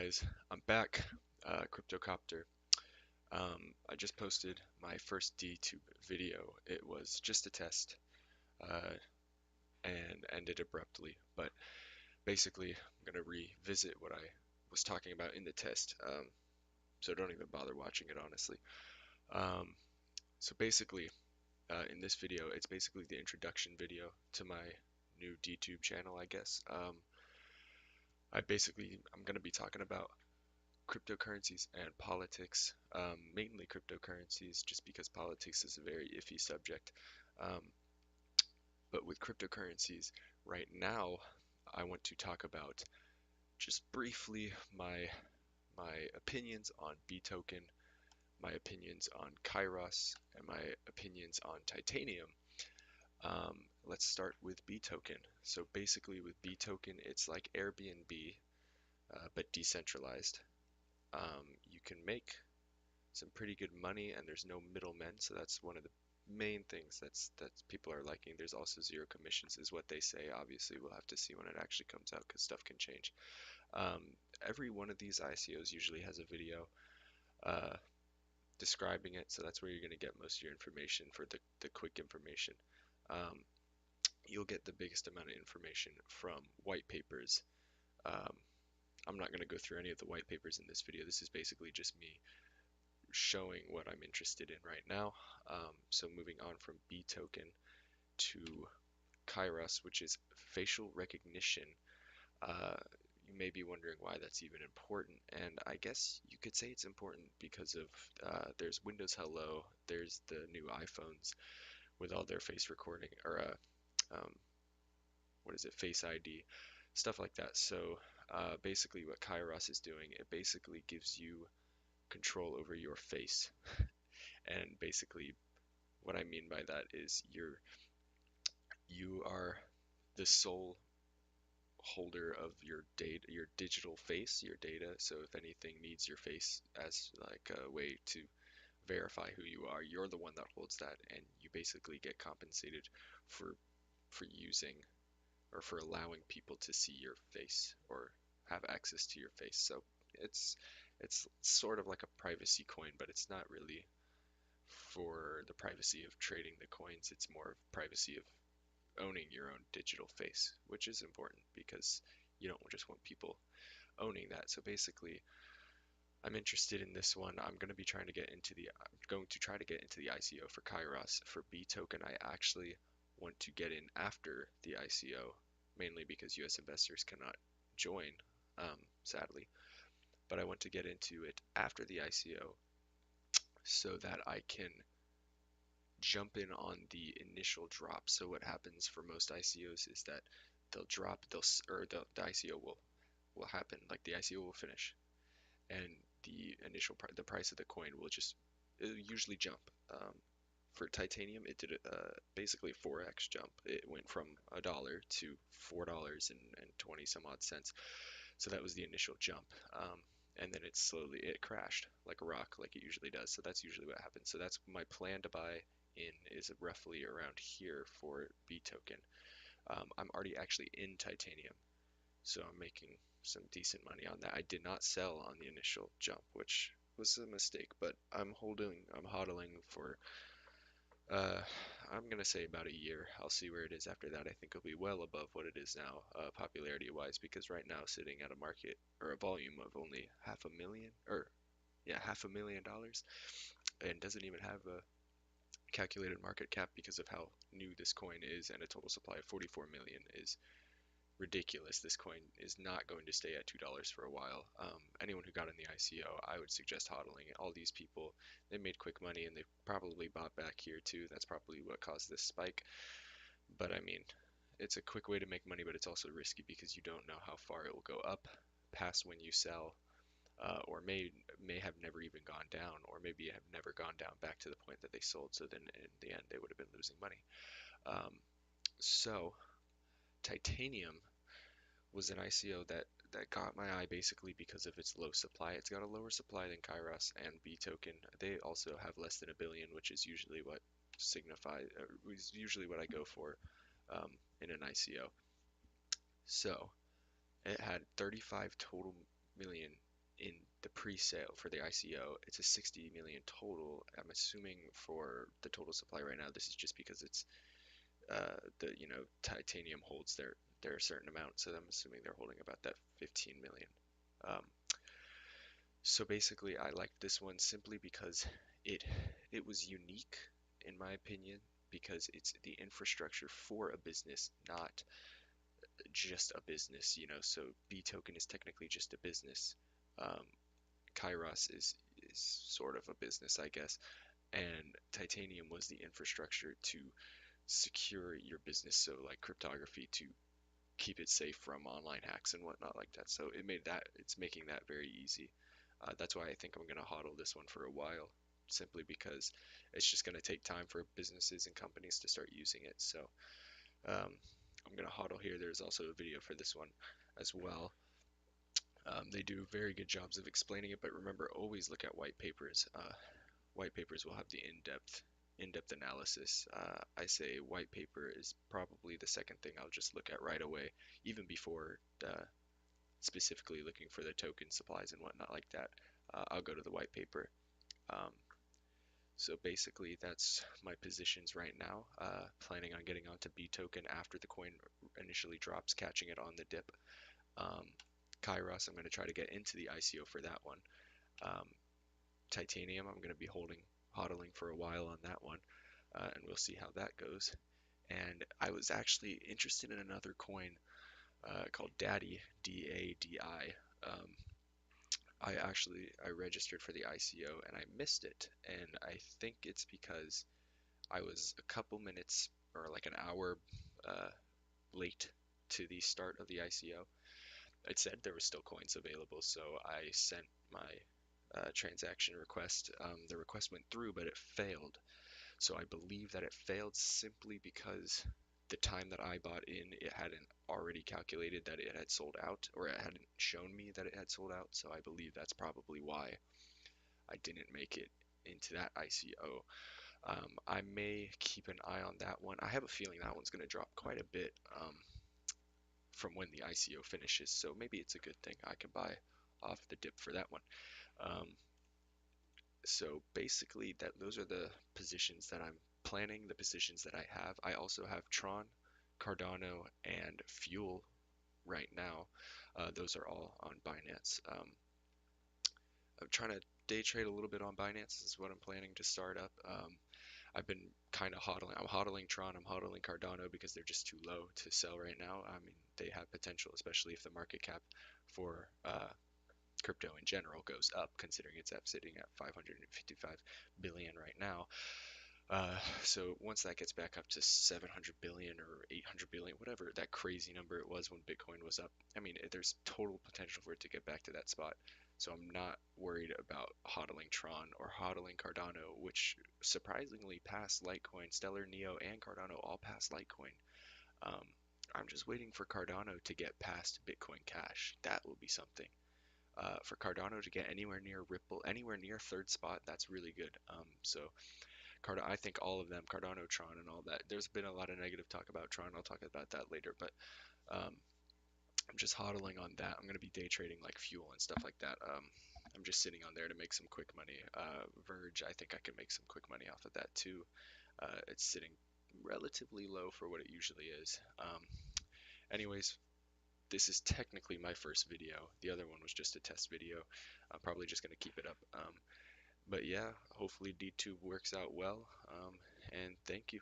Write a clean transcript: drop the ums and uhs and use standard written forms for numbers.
Guys, I'm back, Cryptocopter. I just posted my first DTube video. It was just a test, uh, and ended abruptly. But basically, I'm gonna revisit what I was talking about in the test. So don't even bother watching it, honestly. Um, so basically, in this video, it's basically the introduction video to my new DTube channel, I guess. I'm gonna be talking about cryptocurrencies and politics, mainly cryptocurrencies, just because politics is a very iffy subject. Um, but with cryptocurrencies, right now, I want to talk about just briefly my opinions on B token, my opinions on Kairos, and my opinions on titanium. Let's start with B token. So basically, with B token, it's like Airbnb, but decentralized. You can make some pretty good money and there's no middlemen, so that's one of the main things that people are liking. There's also zero commissions is what they say. Obviously we'll have to see when it actually comes out because stuff can change. um, every one of these ICOs usually has a video uh, describing it, so that's where you're going to get most of your information for the quick information. um, you'll get the biggest amount of information from white papers. um, I'm not going to go through any of the white papers in this video. This is basically just me showing what I'm interested in right now. So moving on from B token to Kairos, which is facial recognition. Uh, you may be wondering why that's even important, and I guess you could say it's important because of there's Windows Hello, there's the new iPhones with all their face recording or um, what is it, Face ID, stuff like that. So basically, what Kairos is doing, it basically gives you control over your face, and basically what I mean by that is you are the sole holder of your data, your digital face, your data. So if anything needs your face as like a way to verify who you are, you're the one that holds that, and you basically get compensated for using or for allowing people to see your face or have access to your face. So it's it's sort of like a privacy coin, but it's not really for the privacy of trading the coins. It's more of privacy of owning your own digital face, which is important because you don't just want people owning that. So basically, I'm interested in this one. I'm going to try to get into the ICO for Kairos. For B token, I actually want to get in after the ICO, mainly because US investors cannot join, sadly. But I want to get into it after the ICO so that I can jump in on the initial drop. So what happens for most ICOs is that they'll drop, the ICO will happen, like the ICO will finish, and the price of the coin will just it'll usually jump. For titanium, it did basically 4x jump. It went from $1 to $4 and 20 some odd cents. So that was the initial jump. And then it crashed like a rock, like it usually does. So that's usually what happens. So that's my plan to buy in is roughly around here for B token. I'm already actually in titanium, so I'm making some decent money on that. I did not sell on the initial jump, which was a mistake, but I'm hodling for uh, I'm gonna say about a year. I'll see where it is after that. I think it'll be well above what it is now, popularity-wise, because right now sitting at a market or a volume of only half a million, or yeah, $500,000, and doesn't even have a calculated market cap because of how new this coin is, and a total supply of 44 million is ridiculous. This coin is not going to stay at $2 for a while. Anyone who got in the ICO, I would suggest hodling it. All these people, they made quick money and they probably bought back here too. That's probably what caused this spike. But I mean, it's a quick way to make money, but it's also risky because you don't know how far it will go up past when you sell, or may have never even gone down, or maybe have never gone down back to the point that they sold. So then in the end, they would have been losing money. Um, so titanium was an ICO that got my eye basically because of its low supply. It's got a lower supply than Kairos and B token. They also have less than a billion, which is usually what is usually what I go for um, in an ICO. So it had 35 total million pre-sale for the ICO. It's a 60 million total. I'm assuming for the total supply right now, this is just because it's the titanium holds their certain amount, so I'm assuming they're holding about that 15 million. Um, so basically, I liked this one simply because it it was unique in my opinion because it's the infrastructure for a business, not just a business. So B token is technically just a business. Um, Kairos is sort of a business, I guess, and titanium was the infrastructure to secure your business, so like cryptography to keep it safe from online hacks and whatnot like that. So it's making that very easy. That's why I think I'm gonna hodl this one for a while, simply because it's just gonna take time for businesses and companies to start using it. So um, I'm gonna hodl here. There's also a video for this one as well. They do very good jobs of explaining it, but remember, always look at white papers. White papers will have the in-depth analysis. I say white paper is probably the second thing I'll just look at right away, even before specifically looking for the token supplies and whatnot like that. I'll go to the white paper. Um, so basically, that's my positions right now. Planning on getting onto B token after the coin initially drops, catching it on the dip. Um, Kairos, I'm going to try to get into the ICO for that one. Um, Titanium, I'm going to be hodling for a while on that one, and we'll see how that goes. And I was actually interested in another coin called Daddy, D-A-D-I. I registered for the ICO and I missed it, and I think it's because I was a couple minutes or like an hour uh, late to the start of the ICO. It said there were still coins available, so I sent my transaction request. The request went through, but it failed. So I believe that it failed simply because the time that I bought in, it hadn't already calculated that it had sold out, or it hadn't shown me that it had sold out. So I believe that's probably why I didn't make it into that ICO. I may keep an eye on that one. I have a feeling that one's going to drop quite a bit from when the ICO finishes, so maybe it's a good thing I can buy off the dip for that one. Um, so basically, those are the positions that I'm planning, the positions that I have. I also have Tron, Cardano, and Fuel right now. Those are all on Binance. I'm trying to day trade a little bit on Binance. This is what I'm planning to start up. I've been kind of hodling. I'm hodling Tron, I'm hodling Cardano because they're just too low to sell right now. I mean, they have potential, especially if the market cap for crypto in general goes up, considering it's sitting at 555 billion right now. So once that gets back up to 700 billion or 800 billion, whatever that crazy number it was when Bitcoin was up, I mean, there's total potential for it to get back to that spot. So I'm not worried about hodling Tron or hodling Cardano, which surprisingly passed Litecoin. Stellar, Neo, and Cardano all passed Litecoin. Um, I'm just waiting for Cardano to get past Bitcoin Cash. That will be something. For Cardano to get anywhere near Ripple, anywhere near third spot, that's really good. So I think all of them, Cardano, Tron, and all that. There's been a lot of negative talk about Tron. I'll talk about that later, but um, I'm just hodling on that. I'm gonna be day trading like Fuel and stuff like that. I'm just sitting on there to make some quick money. Verge, I think I can make some quick money off of that too. It's sitting relatively low for what it usually is. Anyways, this is technically my first video. The other one was just a test video. I'm probably just gonna keep it up. But yeah, hopefully DTube works out well. And thank you.